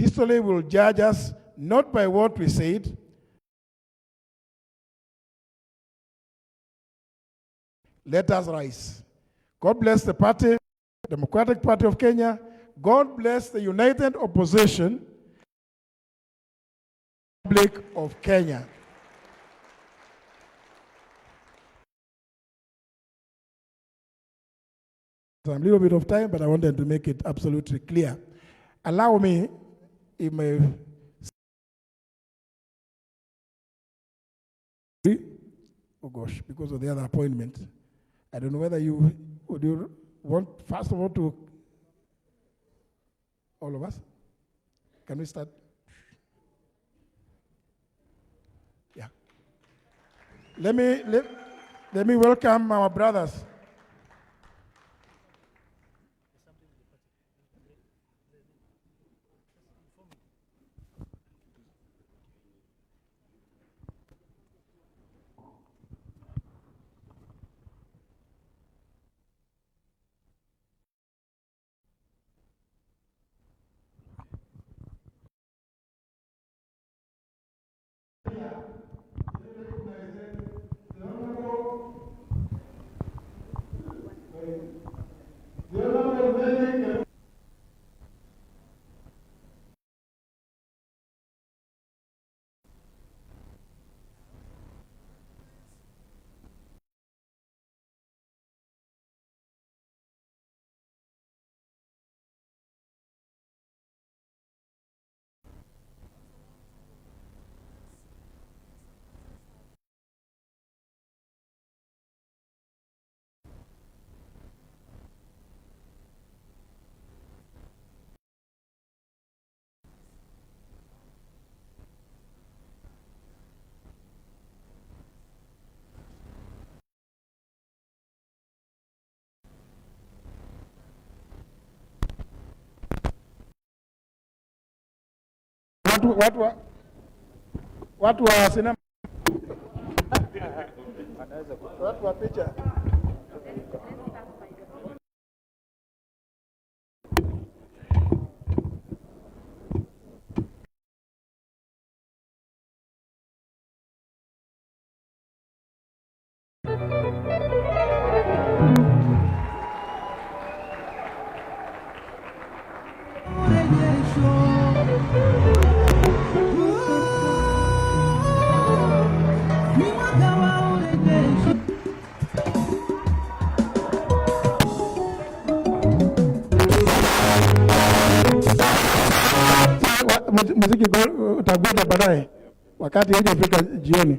History will judge us not by what we said, let us rise. God bless the party, Democratic Party of Kenya. God bless the united opposition, Republic of Kenya. A little bit of time, but I wanted to make it absolutely clear. Allow me, in my oh gosh, because of the other appointment, I don't know whether you want first of all to all of us. Can we start? Yeah. Let me welcome our brothers. Watu wa sinema, watu wa picha. Muziki utakwenda baadaye wakati hujafika jioni.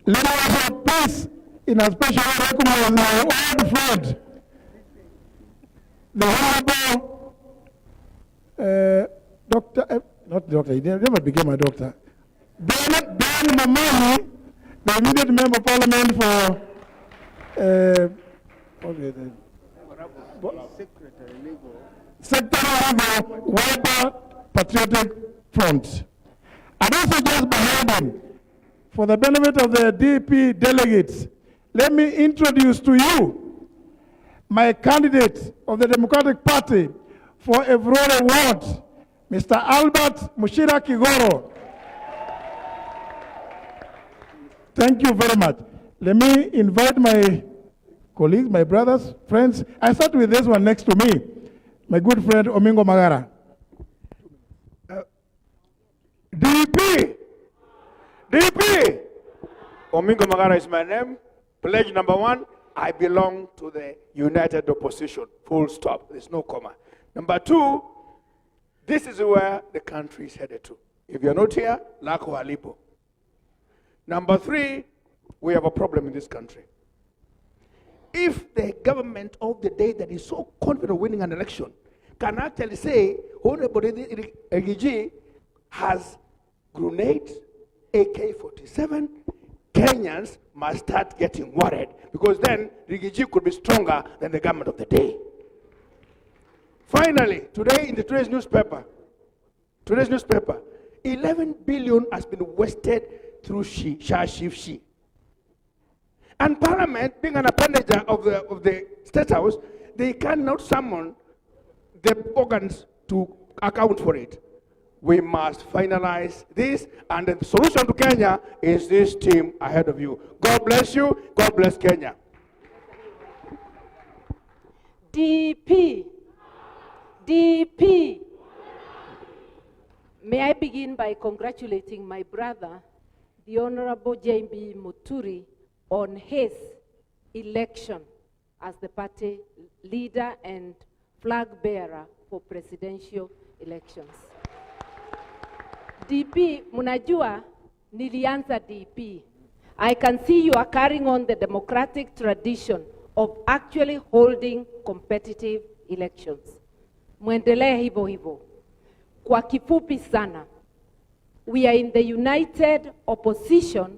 Let us have peace in a special recognize my old friend, the Honorable not doctor, he never became a doctor, Ben Mamani, the immediate member of parliament for Secretary Legal, Wiper Patriotic Front. And also just behind him, for the benefit of the DP delegates, let me introduce to you my candidate of the Democratic Party for Evrole Award, Mr. Albert Mushira Kigoro. Thank you very much. Let me invite my colleagues, my brothers, friends. I start with this one next to me, my good friend Omingo Magara. DP! Omingo Magara is my name. Pledge number 1, I belong to the united opposition. Full stop. There's no comma. Number 2, this is where the country is headed to. If you're not here, lako halipo. Number 3, we have a problem in this country. If the government of the day that is so confident of winning an election can actually say, Honorable Rigiji has grenades, AK-47, Kenyans must start getting worried, because then Rigiji could be stronger than the government of the day. Finally, today in today's newspaper, 11 billion has been wasted through She. And Parliament, being an appendage of the State House, they cannot summon the organs to account for it. We must finalize this, and the solution to Kenya is this team ahead of you. God bless you. God bless Kenya. DP. DP. May I begin by congratulating my brother, the Honorable J.B. Muturi, on his election as the party leader and flag bearer for presidential elections. DP, munajua, nilianza DP. I can see you are carrying on the democratic tradition of actually holding competitive elections. Muendelee hivyo hivyo. Kwa kifupi sana, we are in the united opposition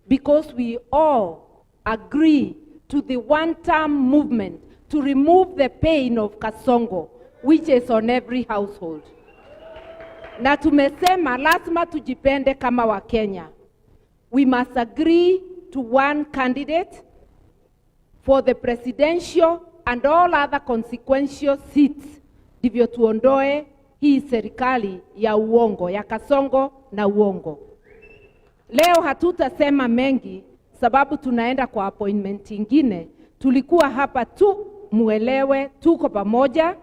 because we all agree to the one-term movement to remove the pain of Kasongo, which is on every household. Na tumesema lazima tujipende kama wa Kenya. We must agree to one candidate for the presidential and all other consequential seats, ndivyo tuondoe hii serikali ya uongo, ya Kasongo na uongo. Leo hatutasema mengi sababu tunaenda kwa appointment ingine. Tulikuwa hapa tu muelewe tuko pamoja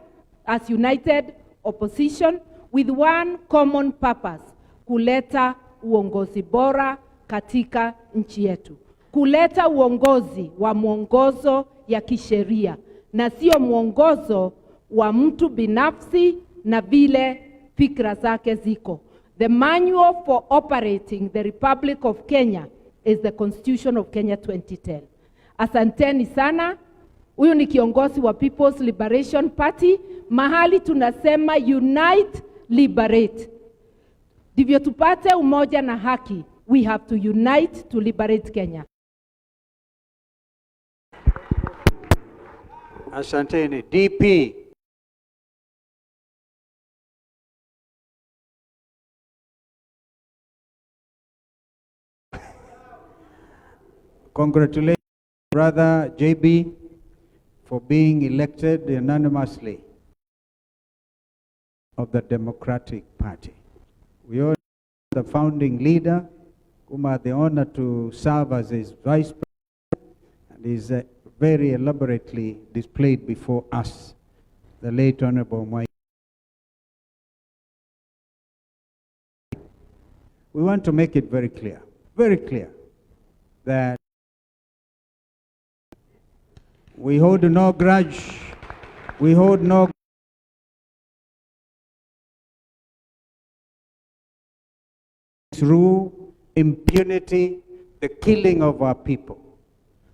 as united opposition with one common purpose: kuleta uongozi bora katika nchi yetu. Kuleta uongozi wa mwongozo ya kisheria na sio mwongozo wa mtu binafsi na vile fikra zake ziko. The manual for operating the Republic of Kenya is the Constitution of Kenya 2010. Asanteni sana. Huyu ni kiongozi wa People's Liberation Party. Mahali tunasema unite, liberate. Ndivyo tupate umoja na haki. We have to unite to liberate Kenya. Asanteni. DP. Congratulations, Brother JB, for being elected unanimously of the Democratic Party. We all the founding leader, whom I had the honor to serve as his vice president, and is very elaborately displayed before us, the late Honorable Mwai. We want to make it very clear, that we hold no grudge, we hold no through impunity, the killing of our people.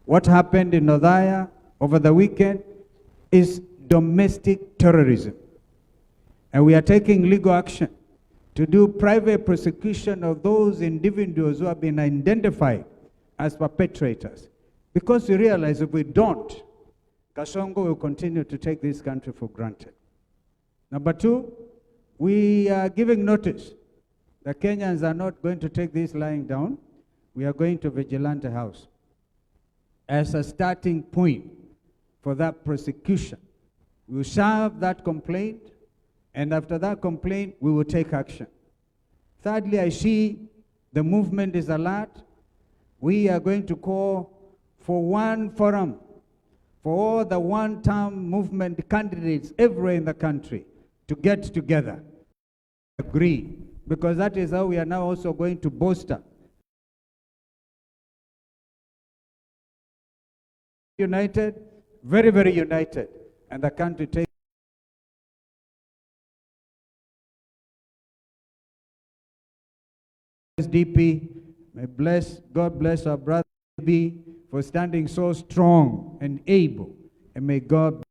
What happened in Othaya over the weekend is domestic terrorism. And we are taking legal action to do private prosecution of those individuals who have been identified as perpetrators. Because we realize if we don't, Kasongo will continue to take this country for granted. Number two, we are giving notice. The Kenyans are not going to take this lying down. We are going to Vigilante House as a starting point for that prosecution. We will serve that complaint, and after that complaint, we will take action. Thirdly, I see the movement is alert. We are going to call for one forum for all the one-term movement candidates everywhere in the country to get together, agree, because that is how we are now also going to bolster. United, very, very united, and the country takes DP. May God bless our brother DP for standing so strong and able, and may God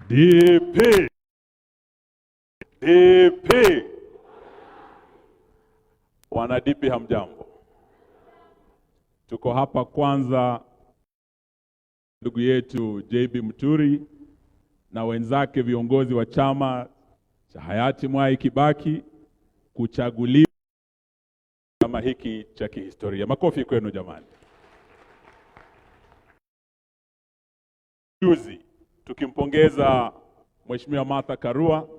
DP. Wana DP hamjambo. Tuko hapa kwanza ndugu yetu JB Muturi na wenzake viongozi wa chama cha hayati Mwai Kibaki kuchaguliwa kama hiki cha kihistoria. Makofi kwenu jamani. Juzi tukimpongeza Mheshimiwa Martha Karua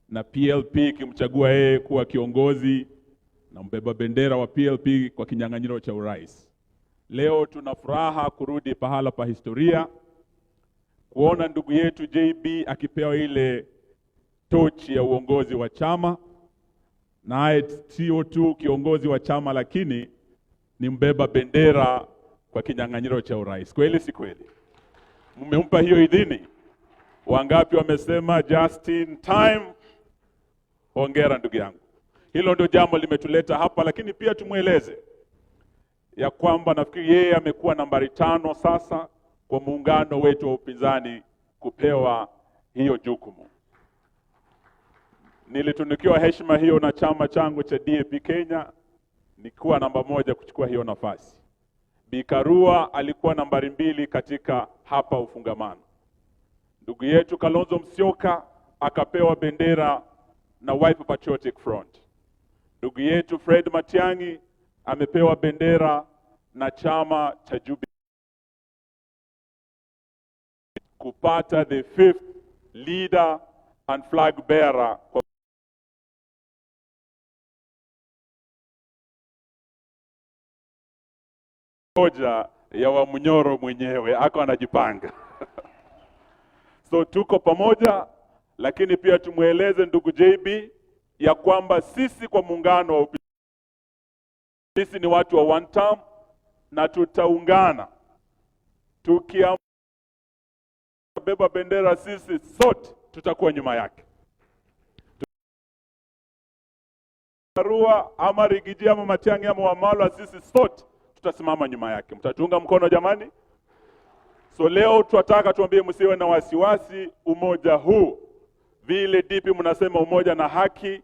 na PLP ikimchagua yeye kuwa kiongozi na mbeba bendera wa PLP kwa kinyang'anyiro cha urais. Leo tuna furaha kurudi pahala pa historia, kuona ndugu yetu JB akipewa ile tochi ya uongozi wa chama, naye sio tu kiongozi wa chama lakini ni mbeba bendera kwa kinyang'anyiro cha urais. Kweli si kweli? Mmempa hiyo idhini? Wangapi wamesema just in time? Hongera ndugu yangu. Hilo ndio jambo limetuleta hapa, lakini pia tumweleze ya kwamba nafikiri yeye amekuwa nambari 5 sasa kwa muungano wetu wa upinzani kupewa hiyo jukumu. Nilitunukiwa heshima hiyo na chama changu cha DAP Kenya, nikuwa namba 1 kuchukua hiyo nafasi. Bi Karua alikuwa nambari 2 katika hapa ufungamano. Ndugu yetu Kalonzo Musyoka akapewa bendera na Wiper Patriotic Front. Ndugu yetu Fred Matiang'i amepewa bendera na chama cha Jubilee kupata the 5th leader and flag bearer kwa moja ya Wamunyoro mwenyewe ako anajipanga. So tuko pamoja, lakini pia tumweleze ndugu JB ya kwamba sisi kwa muungano wa sisi ni watu wa one term na tutaungana. Tukiamua beba bendera sisi sote tutakuwa nyuma yake. Karua ama Rigiji ama Matiang'i ama Wamalwa, sisi sote tutasimama nyuma yake. Mtatuunga mkono jamani? So leo tunataka tuambie msiwe na wasiwasi, umoja huu vile DP mnasema umoja na haki,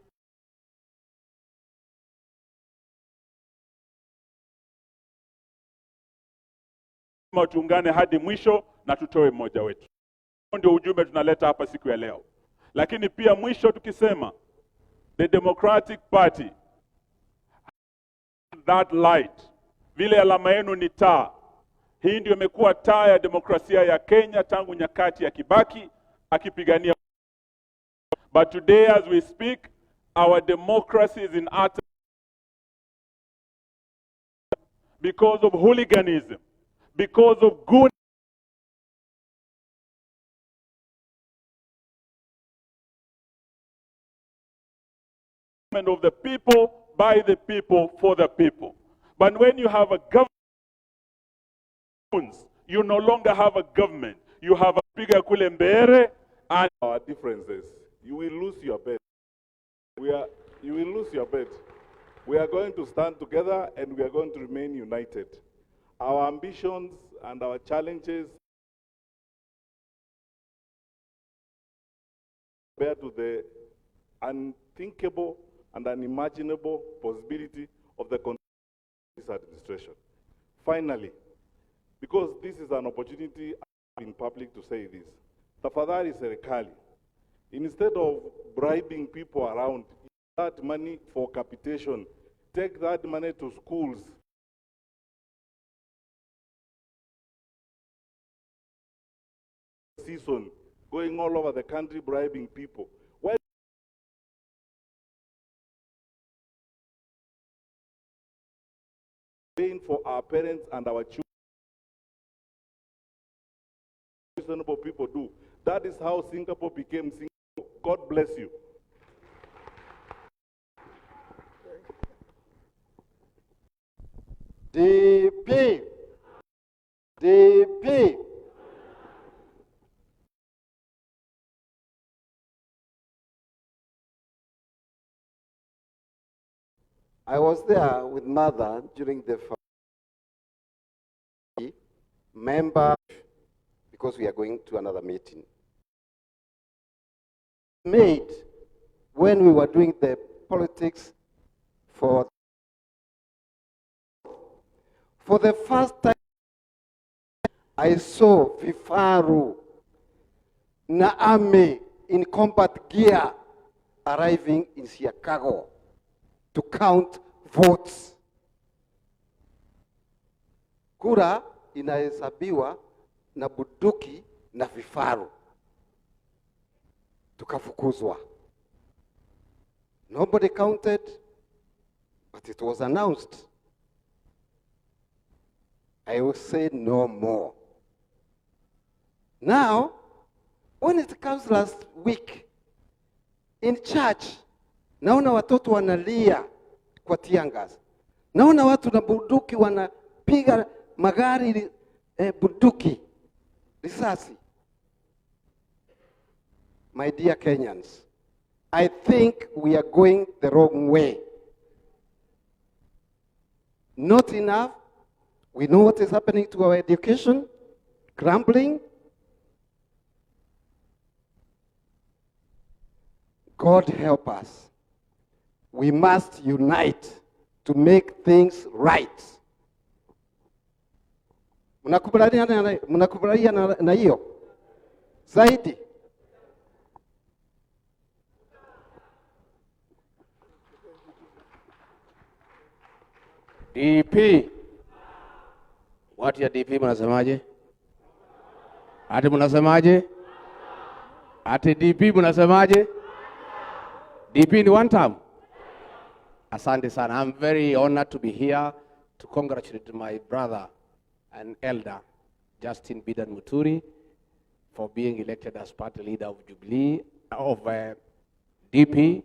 tuungane hadi mwisho na tutoe mmoja wetu. Ndio ujumbe tunaleta hapa siku ya leo. Lakini pia mwisho tukisema the Democratic Party, that light, vile alama yenu ni taa. Hii ndio imekuwa taa ya demokrasia ya Kenya tangu nyakati ya Kibaki akipigania. But today as we speak, our democracy is in utter because of hooliganism, because of good of the people, by the people, for the people. But when you have a government, you no longer have a government. You have a bigger kulembere and our differences. You will lose your bet. You will lose your bet. We are going to stand together and we are going to remain united. Our ambitions and our challenges compared to the unthinkable and unimaginable possibility of the this administration. Finally, because this is an opportunity in public to say this, tafadhali serikali, instead of bribing people around, that money for capitation, take that money to schools. Season, going all over the country bribing people. Why paying for our parents and our children? Reasonable people do. That is how Singapore became Singapore. God bless you. DP. DP. I was there with mother during the member because we are going to another meeting. Made when we were doing the politics for the first time I saw vifaru na army in combat gear arriving in Chicago to count votes. Kura inahesabiwa na bunduki na vifaru. tukafukuzwa. Nobody counted, but it was announced. I will say no more. Now, when it comes last week, in church, naona watoto wanalia kwa tiangas. Naona watu na bunduki wanapiga magari bunduki, risasi. My dear Kenyans, I think we are going the wrong way. Not enough. We know what is happening to our education, crumbling. God help us. We must unite to make things right. Mnakubaliana na hiyo? Zaidi. DP. Watu ya DP mnasemaje? Ati mnasemaje? Ati DP mnasemaje? DP ni one term. Asante sana. I'm very honored to be here to congratulate my brother and elder, Justin Bidan Muturi, for being elected as party leader of Jubilee, of DP,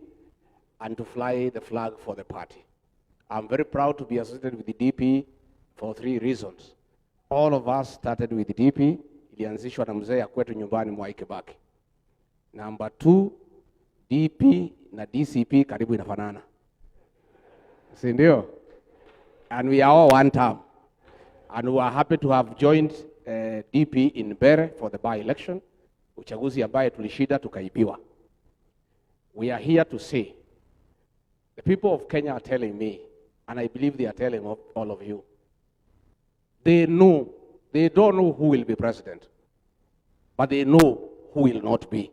and to fly the flag for the party. I'm very proud to be associated with the DP for 3 reasons. All of us started with the DP, ilianzishwa na mzee ya kwetu nyumbani Mwai Kibaki. Number 2, DP na DCP karibu inafanana. Si ndio? And we are all one term. And we are happy to have joined DP in Bere for the by-election, uchaguzi ambaye tulishida tukaibiwa. We are here to say, the people of Kenya are telling me, and I believe they are telling all of you, they don't know who will be president, but they know who will not be.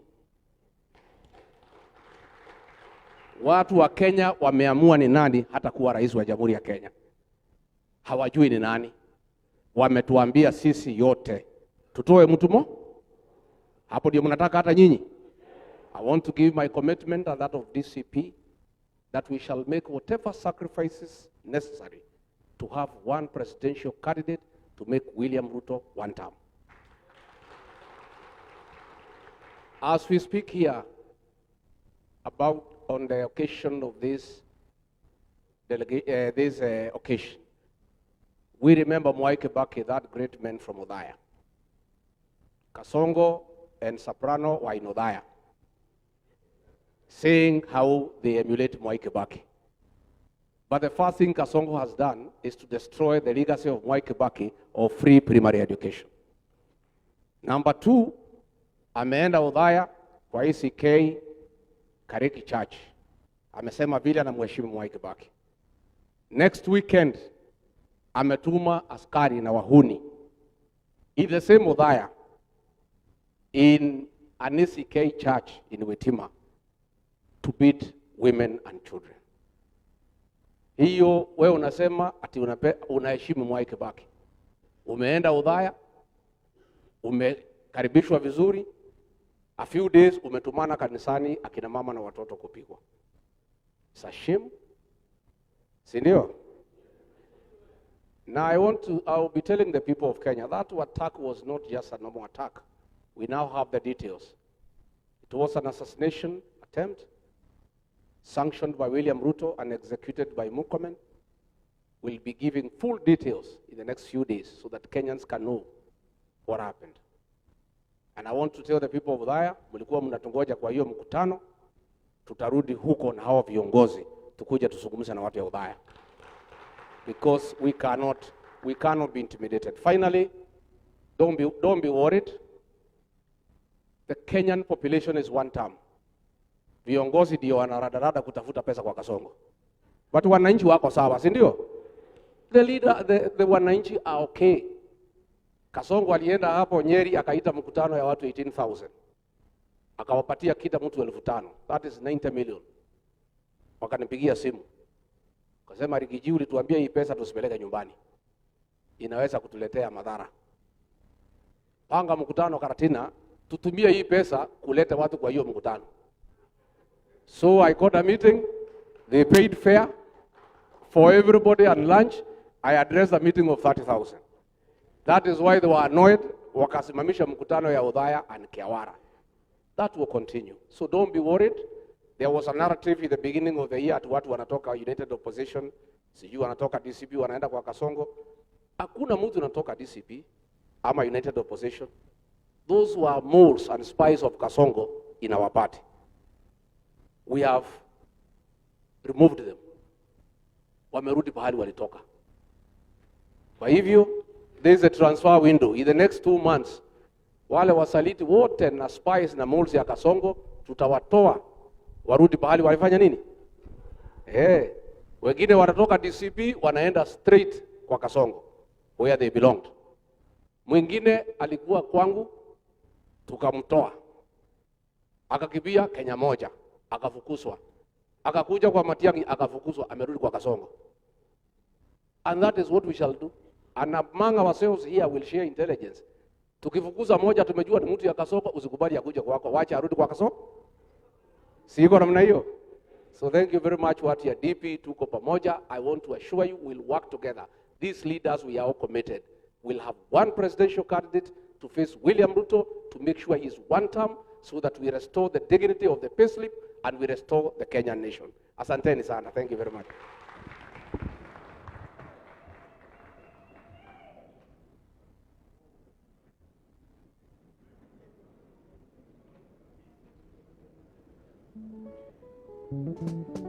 Watu wa Kenya wameamua ni nani hata kuwa rais wa Jamhuri ya Kenya. Hawajui ni nani. Wametuambia sisi yote tutoe mtu mo. Hapo ndio mnataka hata nyinyi. I want to give my commitment and that of DCP that we shall make whatever sacrifices necessary to have one presidential candidate to make William Ruto one term. As we speak here about on the occasion of this occasion, we remember Mwai Kibaki, that great man from Othaya. Kasongo and Soprano were in Othaya, saying how they emulate Mwai Kibaki. But the first thing Kasongo has done is to destroy the legacy of Mwai Kibaki of free primary education. Number 2, ameenda Othaya kwa ECK Kariki Church. Amesema vile anamheshimu Mwai Kibaki. Next weekend, ametuma askari na wahuni in the same Othaya in an ECK church in Witima to beat women and children. Hiyo wewe unasema ati unaheshimu Mwai Kibaki. Umeenda Othaya, umekaribishwa vizuri, a few days umetumana kanisani akina mama na watoto kupigwa. It's a shame. Si ndio? Now I will be telling the people of Kenya that attack was not just a normal attack. We now have the details. It was an assassination attempt sanctioned by William Ruto and executed by Murkomen. We'll be giving full details in the next few days so that Kenyans can know what happened. And I want to tell the people of Othaya, mlikuwa mnatungoja kwa hiyo mkutano, tutarudi huko na hao viongozi, tukuja tusungumze na watu ya Othaya. Because we cannot be intimidated. Finally, don't be worried. The Kenyan population is one term. Viongozi ndio wanaradada kutafuta pesa kwa Kasongo. But wananchi wako sawa, si ndio? The wananchi are okay. Kasongo alienda hapo Nyeri akaita mkutano ya watu 18,000. Akawapatia kila mtu 5,000. That is 90 million. Wakanipigia simu. Kasema Rigiji, ulituambia hii pesa tusipeleke nyumbani. Inaweza kutuletea madhara. Panga mkutano Karatina, tutumie hii pesa kuleta watu kwa hiyo mkutano. So I got a meeting. They paid fare for everybody and lunch. I addressed a meeting of 30,000. That is why they were annoyed. Wakasimamisha mkutano ya Udhaya and Kiawara. That will continue. So don't be worried. There was a narrative in the beginning of the year at watu wanatoka United Opposition, sijui wanatoka DCP wanaenda kwa Kasongo. Hakuna mtu anatoka DCP ama United Opposition. Those were moles and spies of Kasongo in our party. We have removed them. Wamerudi pahali walitoka. Kwa hivyo, there is a transfer window. In the next 2 months, wale wasaliti wote na spies na moles ya Kasongo, tutawatoa warudi pahali walifanya nini? Wengine wanatoka DCP wanaenda straight kwa Kasongo, where they belonged. Mwingine alikuwa kwangu, tukamtoa. Akakimbia Kenya moja, akafukuzwa. Akakuja kwa Matiang'i, akafukuzwa, amerudi kwa Kasongo. And that is what we shall do. And among ourselves here we'll share intelligence. Tukifukuza moja tumejua ni mtu ya Kasongo, usikubali akuje kwako, wacha arudi kwa Kasongo. Siko namna hiyo. So thank you very much what your DP tuko pamoja. I want to assure you we'll work together. These leaders, we are all committed. We'll have one presidential candidate to face William Ruto to make sure he's one term so that we restore the dignity of the payslip and we restore the Kenyan nation. Asanteni sana. Thank you very much. Thank you.